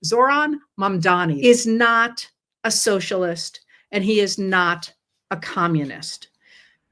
Zoran Mamdani is not a socialist and he is not a communist.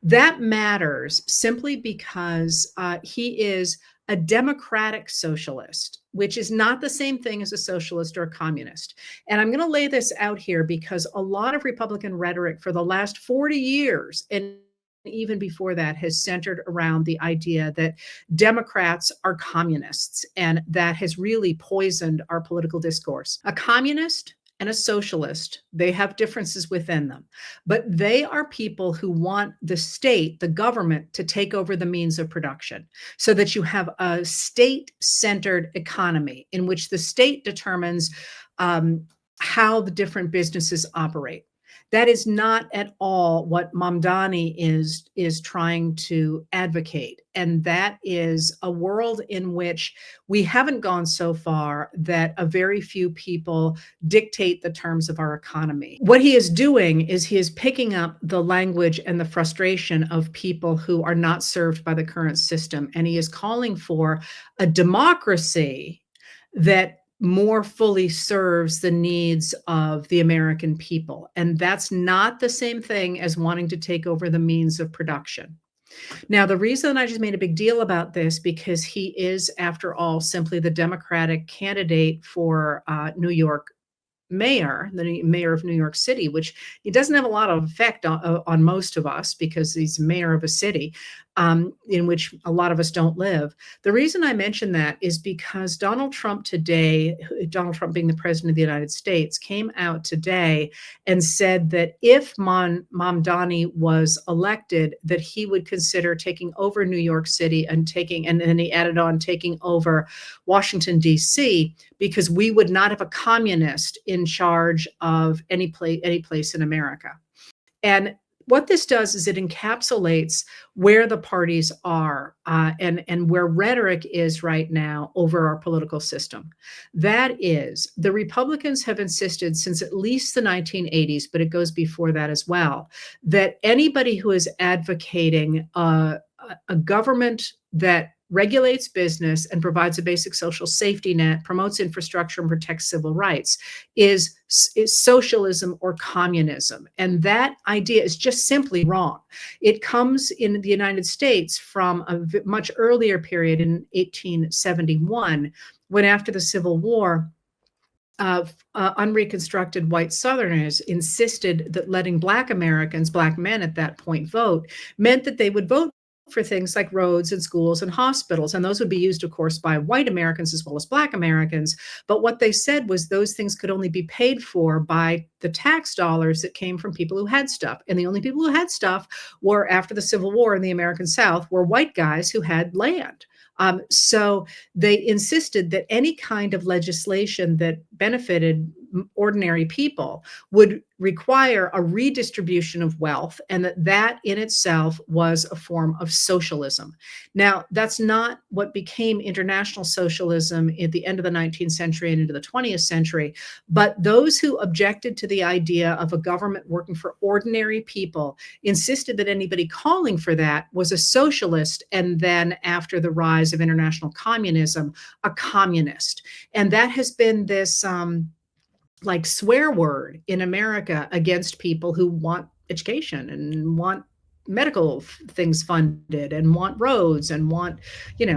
That matters simply because he is a democratic socialist, which is not the same thing as a socialist or a communist. And I'm going to lay this out here because a lot of Republican rhetoric for the last 40 years and even before that has centered around the idea that Democrats are communists, and that has really poisoned our political discourse. A communist and a socialist, they have differences within them, but they are people who want the state, the government, to take over the means of production so that you have a state-centered economy in which the state determines how the different businesses operate. That is not at all what Mamdani is trying to advocate. And that is a world in which we haven't gone so far that a very few people dictate the terms of our economy. What he is doing is he is picking up the language and the frustration of people who are not served by the current system. And he is calling for a democracy that more fully serves the needs of the American people. And that's not the same thing as wanting to take over the means of production. Now, the reason I just made a big deal about this, because he is, after all, simply the Democratic candidate for New York mayor, the mayor of New York City, which he doesn't have a lot of effect on most of us because he's mayor of a city in which a lot of us don't live. The reason I mention that is because Donald Trump today, Donald Trump being the president of the United States, came out today and said that if Mamdani was elected, that he would consider taking over New York City and then he added on taking over Washington, D.C., because we would not have a communist in charge of any place in America. And what this does is it encapsulates where the parties are and where rhetoric is right now over our political system. That is, the Republicans have insisted since at least the 1980s, but it goes before that as well, that anybody who is advocating a government that regulates business and provides a basic social safety net, promotes infrastructure, and protects civil rights is socialism or communism. And that idea is just simply wrong. It comes in the United States from a much earlier period in 1871, when after the Civil War, unreconstructed white Southerners insisted that letting Black Americans, Black men at that point, vote meant that they would vote for things like roads and schools and hospitals. And those would be used, of course, by white Americans as well as Black Americans. But what they said was those things could only be paid for by the tax dollars that came from people who had stuff. And the only people who had stuff were, after the Civil War in the American South, were white guys who had land. So they insisted that any kind of legislation that benefited ordinary people would require a redistribution of wealth, and that in itself was a form of socialism. Now, that's not what became international socialism at the end of the 19th century and into the 20th century, but those who objected to the idea of a government working for ordinary people insisted that anybody calling for that was a socialist, and then after the rise of international communism, a communist. And that has been this like swear word in America against people who want education and want medical things funded and want roads and want,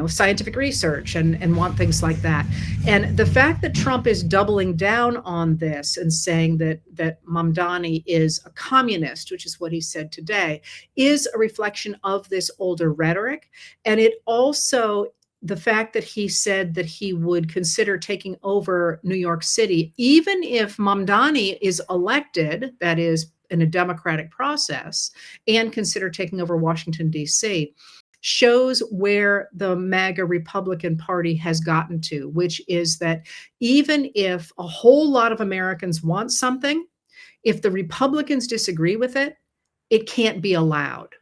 scientific research and want things like that. And the fact that Trump is doubling down on this and saying that Mamdani is a communist, which is what he said today, is a reflection of this older rhetoric. And it also, the fact that he said that he would consider taking over New York City, even if Mamdani is elected, that is in a democratic process, and consider taking over Washington, D.C., shows where the MAGA Republican Party has gotten to, which is that even if a whole lot of Americans want something, if the Republicans disagree with it, it can't be allowed.